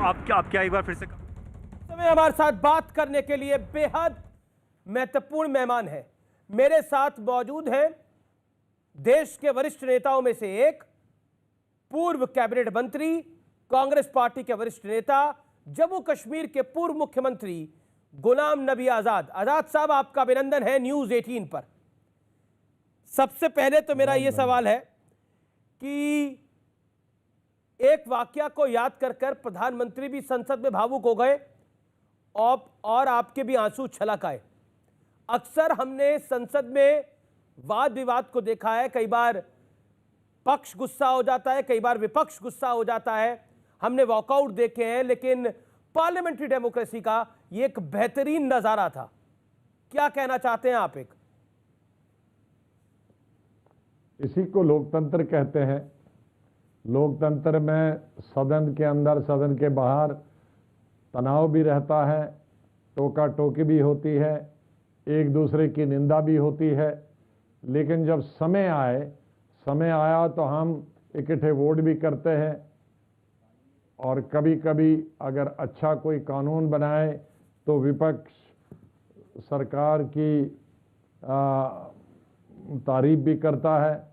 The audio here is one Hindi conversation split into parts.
आप क्या एक बार फिर से समय हमारे साथ बात करने के लिए बेहद महत्वपूर्ण मेहमान है। मेरे साथ मौजूद हैं देश के वरिष्ठ नेताओं में से एक, पूर्व कैबिनेट मंत्री, कांग्रेस पार्टी के वरिष्ठ नेता, जम्मू कश्मीर के पूर्व मुख्यमंत्री गुलाम नबी आजाद। आजाद साहब, आपका अभिनंदन है न्यूज 18 पर। सबसे पहले तो मेरा यह सवाल है कि एक वाकया को याद कर कर प्रधानमंत्री भी संसद में भावुक हो गए और आपके भी आंसू छलक आए। अक्सर हमने संसद में वाद विवाद को देखा है, कई बार पक्ष गुस्सा हो जाता है, कई बार विपक्ष गुस्सा हो जाता है, हमने वॉकआउट देखे हैं, लेकिन पार्लियामेंट्री डेमोक्रेसी का यह एक बेहतरीन नजारा था। क्या कहना चाहते हैं आप? इसी को लोकतंत्र कहते हैं। लोकतंत्र में सदन के अंदर, सदन के बाहर तनाव भी रहता है, टोका टोकी भी होती है, एक दूसरे की निंदा भी होती है, लेकिन जब समय आया तो हम इकट्ठे वोट भी करते हैं। और कभी कभी अगर अच्छा कोई कानून बनाए तो विपक्ष सरकार की तारीफ भी करता है,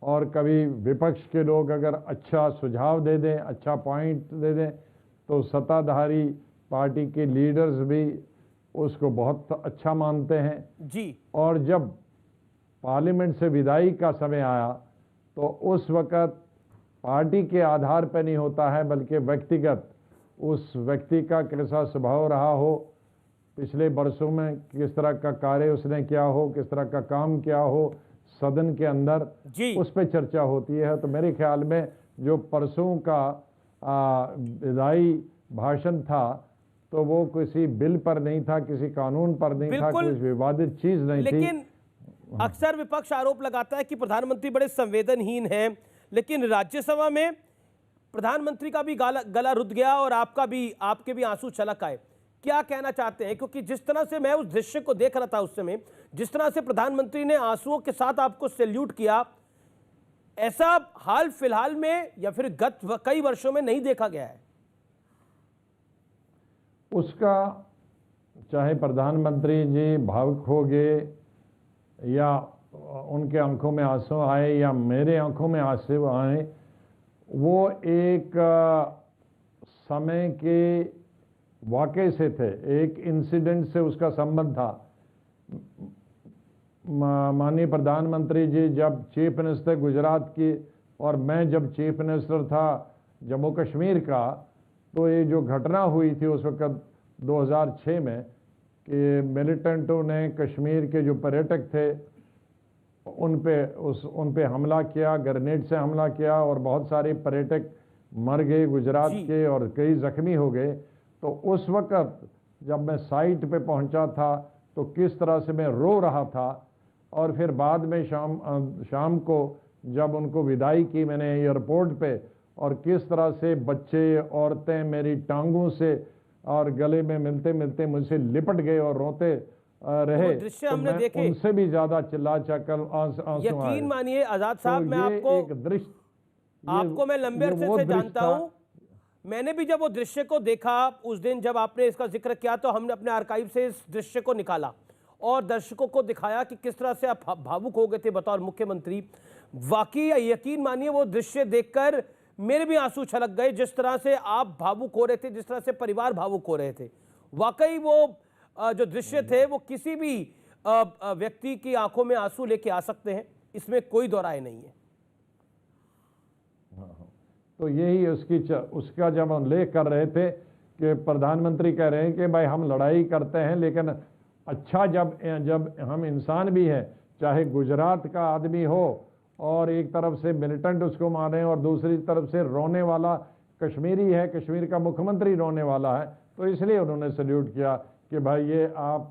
और कभी विपक्ष के लोग अगर अच्छा सुझाव दे दें, अच्छा पॉइंट दे दें, तो सत्ताधारी पार्टी के लीडर्स भी उसको बहुत अच्छा मानते हैं जी। और जब पार्लियामेंट से विदाई का समय आया तो उस वक़्त पार्टी के आधार पर नहीं होता है, बल्कि व्यक्तिगत उस व्यक्ति का कैसा स्वभाव रहा हो, पिछले वर्षों में किस तरह का कार्य उसने किया हो, किस तरह का काम किया हो सदन के अंदर, उस पर चर्चा होती है। तो मेरे ख्याल में जो परसों का विदाई भाषण था तो वो किसी बिल पर नहीं था, किसी कानून पर नहीं था, कोई विवादित चीज नहीं थी। लेकिन अक्सर विपक्ष आरोप लगाता है कि प्रधानमंत्री बड़े संवेदनहीन हैं, लेकिन राज्यसभा में प्रधानमंत्री का भी गला रुध गया और आपके भी आंसू छलक आए। क्या कहना चाहते हैं? क्योंकि जिस तरह से मैं उस दृश्य को देख रहा था उस समय, जिस तरह से प्रधानमंत्री ने आंसुओं के साथ आपको सैल्यूट किया, ऐसा हाल फिलहाल में या फिर गत कई वर्षों में नहीं देखा गया है। उसका चाहे प्रधानमंत्री जी भावुक हो गए या उनके आंखों में आंसू आए या मेरे आंखों में आंसू आए, वो एक समय के वाकये से थे, एक इंसिडेंट से उसका संबंध था। माननीय प्रधानमंत्री जी जब चीफ मिनिस्टर गुजरात की और मैं जब चीफ मिनिस्टर था जम्मू कश्मीर का, तो ये जो घटना हुई थी उस वक्त 2006 में कि मिलिटेंटों ने कश्मीर के जो पर्यटक थे उन पे हमला किया, ग्रेनेड से हमला किया और बहुत सारे पर्यटक मर गए गुजरात के और कई जख्मी हो गए। तो उस वक्त जब मैं साइट पे पहुंचा था तो किस तरह से मैं रो रहा था, और फिर बाद में शाम को जब उनको विदाई की मैंने एयरपोर्ट पे, और किस तरह से बच्चे औरतें मेरी टांगों से और गले में मिलते मिलते मुझसे लिपट गए और रोते रहे, दृश्य हमने देखे, उनसे भी ज्यादा चिल्ला चकल आंसू यकीन मानिए आजाद साहब, मैं आपको मैं लंबे अरसे से जानता हूं। मैंने भी जब वो दृश्य को देखा उस दिन जब आपने इसका जिक्र किया, तो हमने अपने आर्काइव से इस दृश्य को निकाला और दर्शकों को दिखाया कि किस तरह से आप भावुक हो गए थे बतौर मुख्यमंत्री। वाकई यकीन मानिए वो दृश्य देखकर मेरे भी आंसू छलक गए, जिस तरह से आप भावुक हो रहे थे, जिस तरह से परिवार भावुक हो रहे थे। वाकई वो जो दृश्य थे वो किसी भी व्यक्ति की आंखों में आंसू लेके आ सकते हैं, इसमें कोई दो राय नहीं है। तो यही उसका जब हम उल्लेख कर रहे थे कि प्रधानमंत्री कह रहे हैं कि भाई हम लड़ाई करते हैं, लेकिन अच्छा जब हम इंसान भी हैं, चाहे गुजरात का आदमी हो और एक तरफ से मिलिटेंट उसको मारे और दूसरी तरफ से रोने वाला कश्मीरी है, कश्मीर का मुख्यमंत्री रोने वाला है, तो इसलिए उन्होंने सल्यूट किया कि भाई ये आप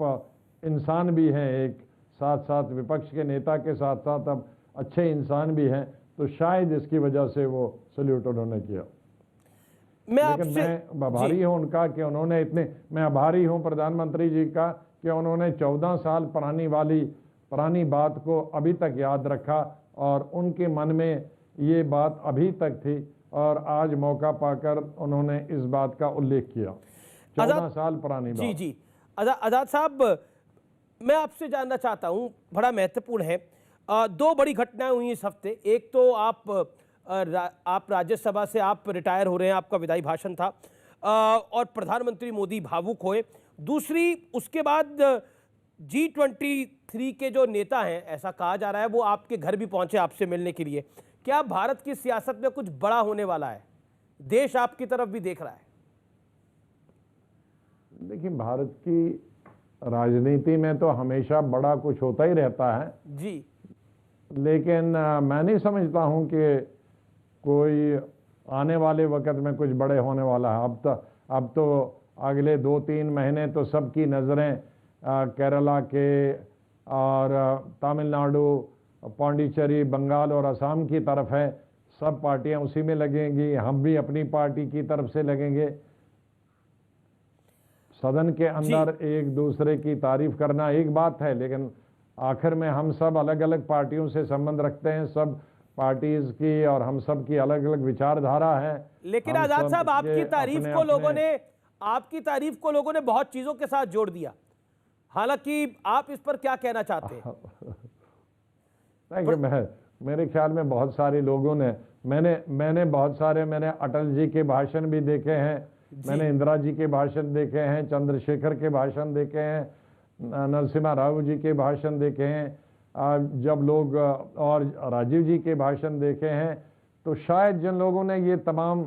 इंसान भी हैं, एक साथ साथ विपक्ष के नेता के साथ साथ अब अच्छे इंसान भी हैं, तो शायद इसकी वजह से वो सल्यूट उन्होंने किया। लेकिन मैं आभारी हूं उनका कि उन्होंने मैं आभारी हूं प्रधानमंत्री जी का कि उन्होंने 14 साल पुरानी बात को अभी तक याद रखा और उनके मन में ये बात अभी तक थी और आज मौका पाकर उन्होंने इस बात का उल्लेख किया। 14 साल पुरानी बात। जी जी, आजाद साहब, मैं आपसे जानना चाहता हूं, बड़ा महत्वपूर्ण है, दो बड़ी घटनाएं हुई इस हफ्ते। एक तो आप राज्यसभा से आप रिटायर हो रहे हैं, आपका विदाई भाषण था, और प्रधानमंत्री मोदी भावुक हुए। दूसरी, उसके बाद G23 के जो नेता हैं, ऐसा कहा जा रहा है, वो आपके घर भी पहुंचे आपसे मिलने के लिए। क्या भारत की सियासत में कुछ बड़ा होने वाला है? देश आपकी तरफ भी देख रहा है। देखिए, भारत की राजनीति में तो हमेशा बड़ा कुछ होता ही रहता है जी, लेकिन मैं नहीं समझता हूं कि कोई आने वाले वक्त में कुछ बड़े होने वाला है। अब तो अगले 2-3 महीने तो सबकी नज़रें केरला के और तमिलनाडु, पौंडीचेरी, बंगाल और असम की तरफ है। सब पार्टियां उसी में लगेंगी, हम भी अपनी पार्टी की तरफ से लगेंगे। सदन के अंदर एक दूसरे की तारीफ करना एक बात है, लेकिन आखिर में हम सब अलग अलग पार्टियों से संबंध रखते हैं, सब पार्टीज की और हम सब की अलग अलग विचारधारा है। लेकिन आजाद साहब, आपकी तारीफ को लोगों ने बहुत चीजों के साथ जोड़ दिया। हालांकि आप इस पर क्या कहना चाहते हैं? मेरे ख्याल में बहुत सारे लोगों ने, मैंने अटल जी के भाषण भी देखे हैं, मैंने इंदिरा जी के भाषण देखे हैं, चंद्रशेखर के भाषण देखे हैं, नरसिम्हा राव जी के भाषण देखे हैं, जब लोग और राजीव जी के भाषण देखे हैं। तो शायद जिन लोगों ने ये तमाम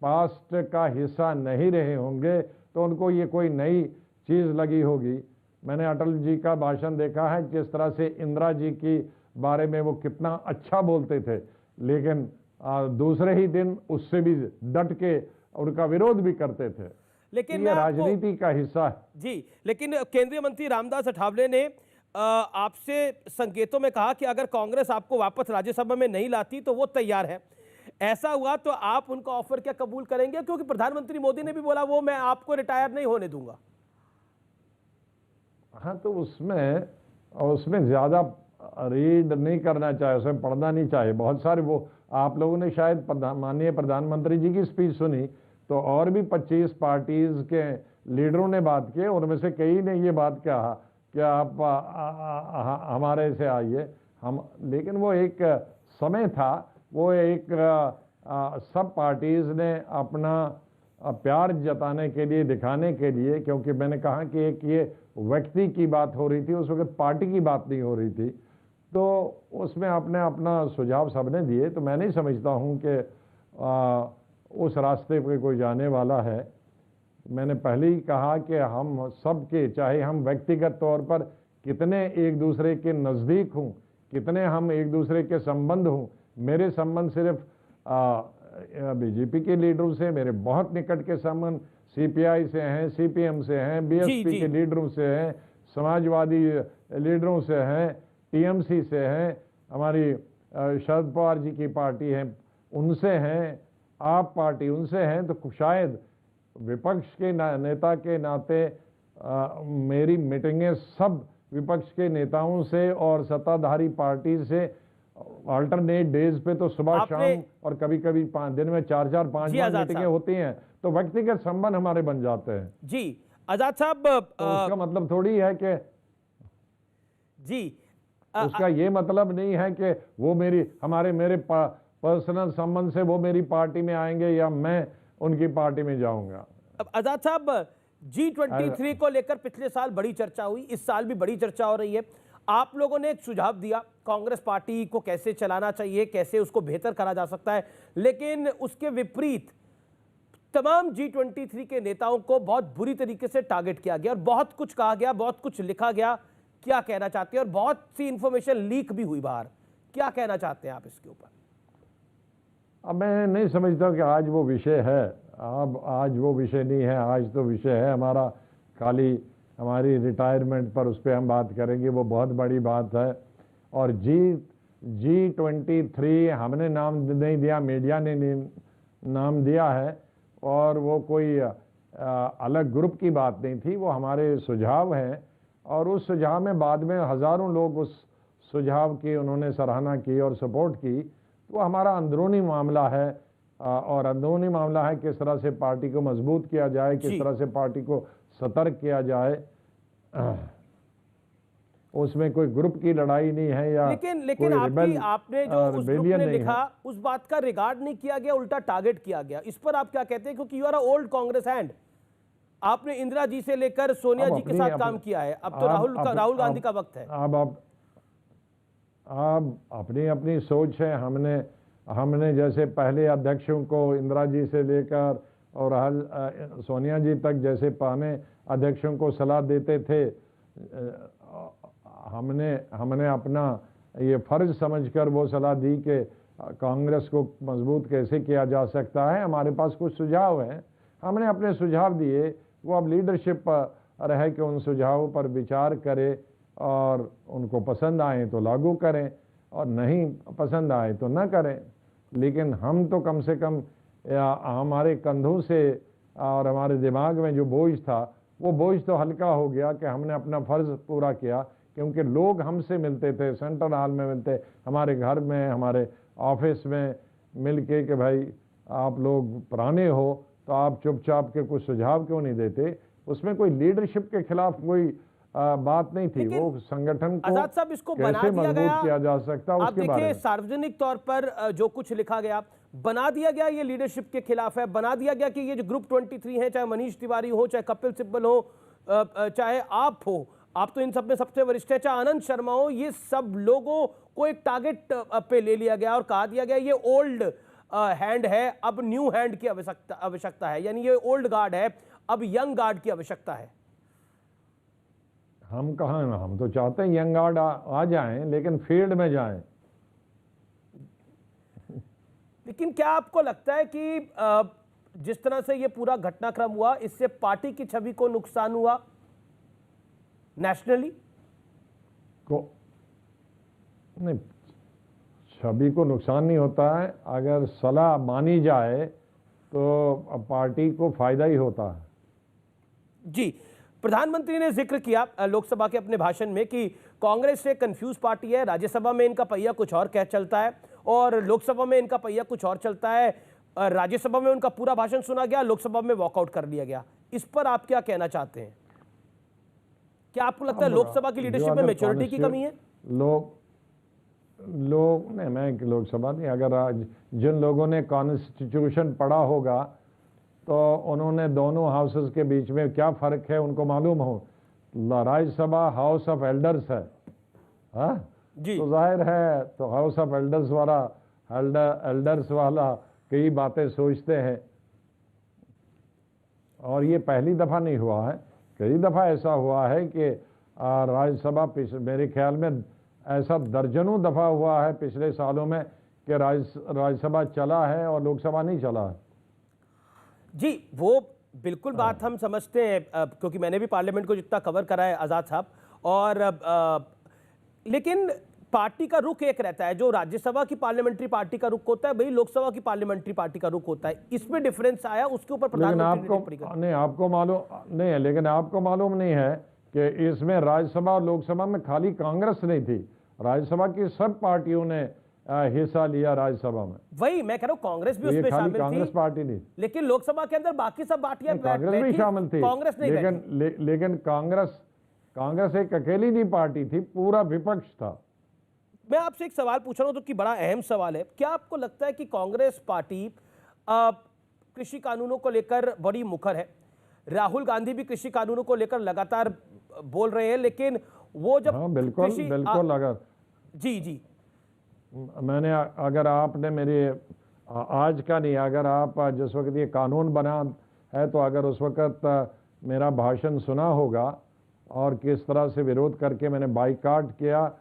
पास्ट का हिस्सा नहीं रहे होंगे तो उनको ये कोई नई चीज़ लगी होगी। मैंने अटल जी का भाषण देखा है, जिस तरह से इंदिरा जी की बारे में वो कितना अच्छा बोलते थे, लेकिन दूसरे ही दिन उससे भी डट के उनका विरोध भी करते थे। लेकिन ये राजनीति का हिस्सा है। जी, लेकिन केंद्रीय मंत्री रामदास अठावले ने आपसे संकेतों में कहा कि अगर कांग्रेस आपको वापस राज्यसभा में नहीं लाती तो वो तैयार है। ऐसा हुआ तो आप उनका ऑफर क्या कबूल करेंगे? क्योंकि प्रधानमंत्री मोदी ने भी बोला वो मैं आपको रिटायर नहीं होने दूंगा। हाँ, तो उसमें ज्यादा रीड नहीं करना चाहिए, उसमें पढ़ना नहीं चाहिए। बहुत सारे वो आप लोगों ने शायद माननीय प्रधानमंत्री जी की स्पीच सुनी, तो और भी 25 पार्टीज के लीडरों ने बात की, उनमें से कई ने ये बात कहा कि आप हमारे से आइए। लेकिन वो एक समय था, वो एक सब पार्टीज ने अपना प्यार जताने के लिए, दिखाने के लिए, क्योंकि मैंने कहा कि एक ये व्यक्ति की बात हो रही थी, उस वक्त पार्टी की बात नहीं हो रही थी, तो उसमें आपने अपना सुझाव सबने दिए। तो मैं नहीं समझता हूँ कि उस रास्ते पे कोई जाने वाला है। मैंने पहले ही कहा कि हम सबके, चाहे हम व्यक्तिगत तौर पर कितने एक दूसरे के नज़दीक हों, कितने हम एक दूसरे के संबंध हों, मेरे संबंध सिर्फ बीजेपी के लीडरों से, मेरे बहुत निकट के संबंध सीपीआई से हैं, सीपीएम से हैं, बीएसपी के लीडरों से हैं, समाजवादी लीडरों से हैं, टीएमसी से हैं, हमारी शरद पवार जी की पार्टी है उनसे हैं, आप पार्टी उनसे हैं। तो शायद विपक्ष के नेता के नाते मेरी मीटिंगें सब विपक्ष के नेताओं से और सत्ताधारी पार्टी से अल्टरनेट डेज पे तो सुबह शाम और कभी कभी दिन में 4-4, 5-5 मीटिंगें होती हैं, तो व्यक्तिगत संबंध हमारे बन जाते हैं। जी आजाद साहब, तो उसका मतलब थोड़ी है कि उसका ये मतलब नहीं है कि वो मेरे पर्सनल संबंध से वो मेरी पार्टी में आएंगे या मैं उनकी पार्टी में जाऊंगा। आजाद साहब, G23 को लेकर पिछले साल बड़ी चर्चा हुई, इस साल भी बड़ी चर्चा हो रही है। आप लोगों ने एक सुझाव दिया कांग्रेस पार्टी को कैसे चलाना चाहिए, कैसे उसको बेहतर करा जा सकता है, लेकिन उसके विपरीत तमाम G23 के नेताओं को बहुत बुरी तरीके से टारगेट किया गया और बहुत कुछ कहा गया, बहुत कुछ लिखा गया। क्या कहना चाहते हैं? और बहुत सी इंफॉर्मेशन लीक भी हुई बाहर, क्या कहना चाहते हैं आप इसके ऊपर? अब मैं नहीं समझता कि आज वो विषय है। अब आज वो विषय नहीं है, आज तो विषय है हमारा खाली हमारी रिटायरमेंट पर, उस पर हम बात करेंगे, वो बहुत बड़ी बात है। और G23 हमने नाम नहीं दिया, मीडिया ने नाम दिया है, और वो कोई अलग ग्रुप की बात नहीं थी, वो हमारे सुझाव हैं। और उस सुझाव में बाद में हज़ारों लोग उस सुझाव की उन्होंने सराहना की और सपोर्ट की। वो हमारा अंदरूनी मामला है, और अंदरूनी मामला है किस तरह से पार्टी को मजबूत किया जाए, किस तरह से पार्टी को सतर्क किया जाए। उसमें कोई ग्रुप की लड़ाई नहीं है या लेकिन आपने जो उस ग्रुप ने लिखा उस बात का रिगार्ड नहीं किया गया, उल्टा टारगेट किया गया। इस पर आप क्या कहते हैं? क्योंकि you are old Congress hand, आपने इंदिरा जी से लेकर सोनिया जी के साथ काम किया है, अब तो राहुल गांधी का वक्त है। अब अपनी अपनी सोच है। हमने जैसे पहले अध्यक्षों को इंदिरा जी से लेकर और सोनिया जी तक जैसे पहले अध्यक्षों को सलाह देते थे, हमने अपना ये फर्ज समझकर वो सलाह दी कि कांग्रेस को मजबूत कैसे किया जा सकता है। हमारे पास कुछ सुझाव हैं, हमने अपने सुझाव दिए। वो अब लीडरशिप रहे कि उन सुझावों पर विचार करे और उनको पसंद आए तो लागू करें और नहीं पसंद आए तो न करें। लेकिन हम तो कम से कम हमारे कंधों से और हमारे दिमाग में जो बोझ था वो बोझ तो हल्का हो गया कि हमने अपना फ़र्ज़ पूरा किया। क्योंकि लोग हमसे मिलते थे, सेंट्रल हॉल में मिलते, हमारे घर में, हमारे ऑफिस में मिल के कि भाई आप लोग पुराने हो तो आप चुपचाप के कुछ सुझाव क्यों नहीं देते। उसमें कोई लीडरशिप के खिलाफ कोई बात नहीं थी। वो संगठन को आजाद साहब इसको कैसे मजबूत किया जा सकता है उसके बारे में सार्वजनिक तौर पर जो कुछ लिखा गया बना दिया गया, ये लीडरशिप के खिलाफ है। बना दिया गया कि ये जो ग्रुप 23 है, चाहे मनीष तिवारी हो, चाहे कपिल सिब्बल हो, चाहे आप हो, आप तो इन सब में सबसे वरिष्ठ है, चाहे आनंद शर्मा हो, ये सब लोगों को एक टारगेट पे ले लिया गया और कहा दिया गया ये ओल्ड हैंड है, अब न्यू हैंड की आवश्यकता है। यानी ये ओल्ड गार्ड है, अब यंग गार्ड की आवश्यकता है। हम कहाँ, हम तो चाहते हैं यंग गार्ड आ जाएं, लेकिन फील्ड में जाएं। लेकिन क्या आपको लगता है कि जिस तरह से ये पूरा घटनाक्रम हुआ, इससे पार्टी की छवि को नुकसान हुआ नेशनली? नहीं, छवि को नुकसान नहीं होता है। अगर सलाह मानी जाए तो पार्टी को फायदा ही होता है। जी, प्रधानमंत्री ने जिक्र किया लोकसभा के अपने भाषण में कि कांग्रेस एक कंफ्यूज पार्टी है, राज्यसभा में इनका पहिया कुछ और कह चलता है और लोकसभा में इनका पहिया कुछ और चलता है। राज्यसभा में उनका पूरा भाषण सुना गया, लोकसभा में वॉकआउट कर लिया गया। इस पर आप क्या कहना चाहते हैं? क्या आपको लगता है लोकसभा की लीडरशिप में मैच्योरिटी की कमी है? मैं लोकसभा नहीं, अगर आज जिन लोगों ने कॉन्स्टिट्यूशन पढ़ा होगा तो उन्होंने दोनों हाउसेस के बीच में क्या फ़र्क है उनको मालूम हो। राज्यसभा हाउस ऑफ एल्डर्स है, हाँ जी, तो जाहिर है तो हाउस ऑफ एल्डर्स वाला कई बातें सोचते हैं। और ये पहली दफ़ा नहीं हुआ है, कई दफ़ा ऐसा हुआ है कि राज्यसभा मेरे ख्याल में ऐसा दर्जनों दफ़ा हुआ है पिछले सालों में कि राज्यसभा चला है और लोकसभा नहीं चला है। जी, वो बिल्कुल बात हम समझते हैं, क्योंकि मैंने भी पार्लियामेंट को जितना कवर करा है आज़ाद साहब, और लेकिन पार्टी का रुख एक रहता है। जो राज्यसभा की पार्लियामेंट्री पार्टी का रुख होता है, वही लोकसभा की पार्लियामेंट्री पार्टी का रुख होता है। इसमें डिफरेंस आया, उसके ऊपर प्रधानमंत्री आपको मालूम नहीं है, लेकिन आपको मालूम नहीं है कि इसमें राज्यसभा और लोकसभा में खाली कांग्रेस नहीं थी, राज्यसभा की सब पार्टियों ने हिस्सा लिया राज्यसभा में। वही मैं कह रहा हूँ, कांग्रेस भी उसमें शामिल थी, कांग्रेस पार्टी नहीं, लेकिन लोकसभा के अंदर बाकी सब पार्टियां कांग्रेस भी शामिल थी, कांग्रेस नहीं, लेकिन कांग्रेस एक अकेली नहीं पार्टी थी, पूरा विपक्ष था। मैं आपसे एक सवाल पूछ रहा हूं, तो कि बड़ा अहम सवाल है। क्या आपको लगता है कि कांग्रेस पार्टी कृषि कानूनों को लेकर बड़ी मुखर है? राहुल गांधी भी कृषि कानूनों को लेकर लगातार बोल रहे हैं, लेकिन वो जब बिल्कुल अगर जी मैंने, अगर आपने मेरे आज का नहीं, अगर आप जिस वक्त ये कानून बना है तो अगर उस वक्त मेरा भाषण सुना होगा और किस तरह से विरोध करके मैंने बाइकाट किया,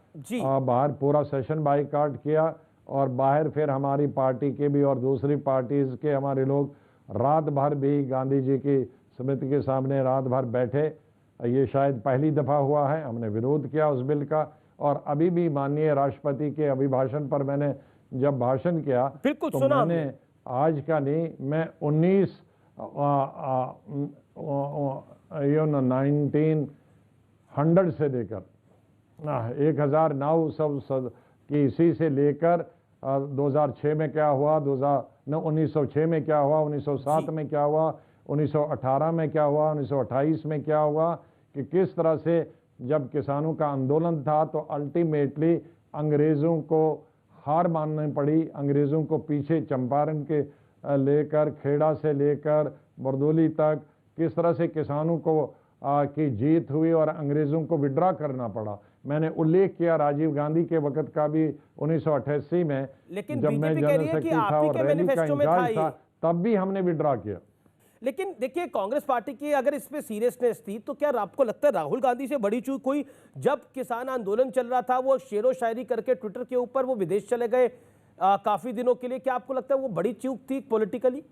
बाहर पूरा सेशन बाइकाट किया, और बाहर फिर हमारी पार्टी के भी और दूसरी पार्टीज के हमारे लोग रात भर भी गांधी जी की स्मृति के सामने रात भर बैठे। ये शायद पहली दफ़ा हुआ है, हमने विरोध किया उस बिल का। और अभी भी माननीय राष्ट्रपति के अभिभाषण पर मैंने जब भाषण किया तो मैंने आज का नहीं, मैं 1900 से लेकर 1009 सब की इसी से लेकर 2006 में क्या हुआ, न 1906 में क्या हुआ, 1907 में क्या हुआ, 1918 में क्या हुआ, 1928 में क्या हुआ, कि किस तरह से जब किसानों का आंदोलन था तो अल्टीमेटली अंग्रेज़ों को हार माननी पड़ी। अंग्रेज़ों को पीछे चंपारण के लेकर, खेड़ा से लेकर बरदौली तक किस तरह से किसानों को की जीत हुई और अंग्रेज़ों को विड्रॉ करना पड़ा। मैंने उल्लेख किया राजीव गांधी के वक्त का भी 1988 में, लेकिन जब मैं जनरल सेक्रेटरी था और रैली का इंचार्ज था, तब भी हमने विड्रॉ किया। लेकिन देखिए, कांग्रेस पार्टी की अगर इस पे सीरियसनेस थी तो क्या आपको लगता है राहुल गांधी से बड़ी चूक हुई? जब किसान आंदोलन चल रहा था वो शेरो शायरी करके ट्विटर के ऊपर वो विदेश चले गए काफी दिनों के लिए, क्या आपको लगता है वो बड़ी चूक थी पॉलिटिकली,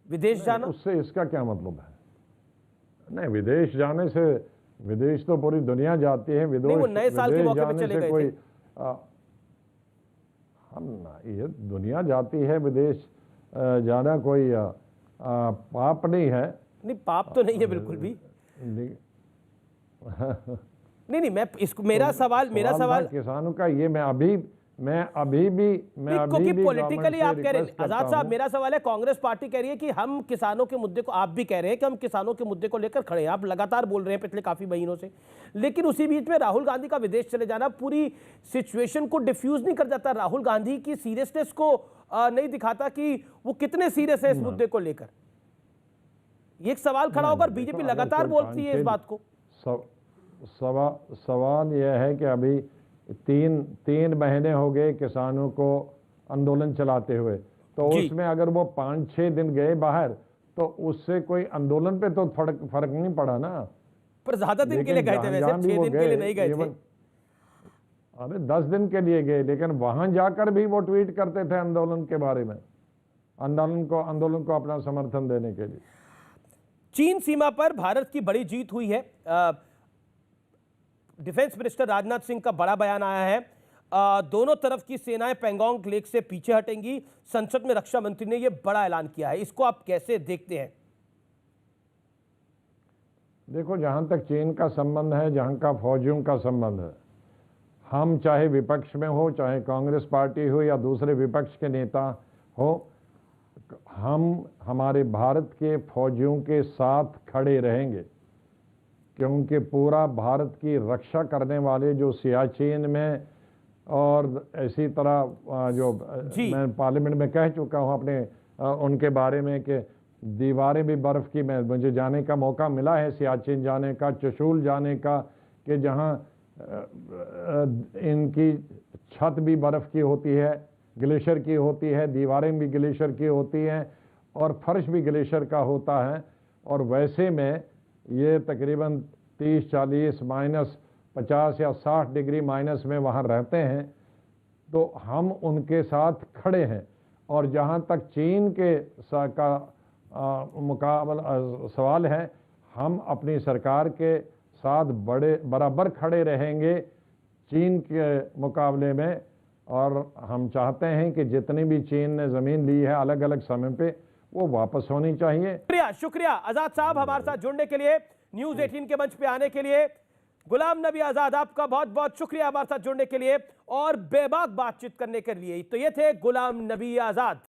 विदेश जाना? उससे इसका क्या मतलब है? नहीं, विदेश जाने से, विदेश तो पूरी दुनिया जाती है। विदेश, वो नए साल के मौके पे चले गए कोई ये दुनिया जाती है, विदेश जाना कोई पाप नहीं है। नहीं, पाप तो नहीं है बिल्कुल भी। नहीं, मैं इसको मेरा सवाल किसानों का ये मैं अभी भी क्योंकि पॉलिटिकली आप कह रहे हैं आजाद साहब, मेरा सवाल है, कांग्रेस पार्टी कह रही है कि हम किसानों के मुद्दे को, आप भी कह रहे हैं कि हम किसानों के मुद्दे को लेकर खड़े हैं, आप लगातार बोल रहे हैं पिछले काफी महीनों से, लेकिन उसी बीच में राहुल गांधी का विदेश चले जाना पूरी सिचुएशन को डिफ्यूज नहीं कर जाता? राहुल गांधी की सीरियसनेस को नहीं दिखाता कि वो कितने सीरियस है इस मुद्दे को लेकर? ये एक सवाल खड़ा होकर बीजेपी लगातार बोलती है इस बात को। सवाल यह है कि अभी तीन महीने हो गए किसानों को आंदोलन चलाते हुए, तो उसमें अगर वो 5-6 दिन गए बाहर तो उससे कोई आंदोलन पे तो फर्क नहीं पड़ा ना। पर ज्यादा दिन के लिए गए थे, वैसे 6 दिन के लिए नहीं गए थे। अरे 10 दिन के लिए गए, लेकिन वहां जाकर भी वो ट्वीट करते थे आंदोलन के बारे में, आंदोलन को अपना समर्थन देने के लिए। चीन सीमा पर भारत की बड़ी जीत हुई है। डिफेंस मिनिस्टर राजनाथ सिंह का बड़ा बयान आया है। दोनों तरफ की सेनाएं पैंगोंग लेक से पीछे हटेंगी। संसद में रक्षा मंत्री ने यह बड़ा ऐलान किया है, इसको आप कैसे देखते हैं? देखो, जहां तक चीन का संबंध है, जहां का फौजियों का संबंध है, हम चाहे विपक्ष में हो, चाहे कांग्रेस पार्टी हो या दूसरे विपक्ष के नेता हो, हम हमारे भारत के फौजियों के साथ खड़े रहेंगे, क्योंकि पूरा भारत की रक्षा करने वाले जो सियाचिन में और इसी तरह जो मैं पार्लियामेंट में कह चुका हूं अपने उनके बारे में कि दीवारें भी बर्फ़ की, मुझे जाने का मौका मिला है, सियाचिन जाने का, चशूल जाने का, कि जहां इनकी छत भी बर्फ़ की होती है, ग्लेशियर की होती है, दीवारें भी ग्लेशियर की होती हैं और फर्श भी ग्लेशियर का होता है। और वैसे में ये तकरीबन 30-40 -50 या 60 डिग्री माइनस में वहाँ रहते हैं, तो हम उनके साथ खड़े हैं। और जहाँ तक चीन के मुकाबला सवाल है, हम अपनी सरकार के साथ बराबर खड़े रहेंगे चीन के मुकाबले में। और हम चाहते हैं कि जितनी भी चीन ने ज़मीन ली है अलग अलग समय पे, वो वापस होनी चाहिए। शुक्रिया आजाद साहब हमारे साथ जुड़ने के लिए, न्यूज़ 18 के मंच पे आने के लिए। गुलाम नबी आजाद, आपका बहुत बहुत शुक्रिया हमारे साथ जुड़ने के लिए और बेबाक बातचीत करने के लिए। तो ये थे गुलाम नबी आजाद।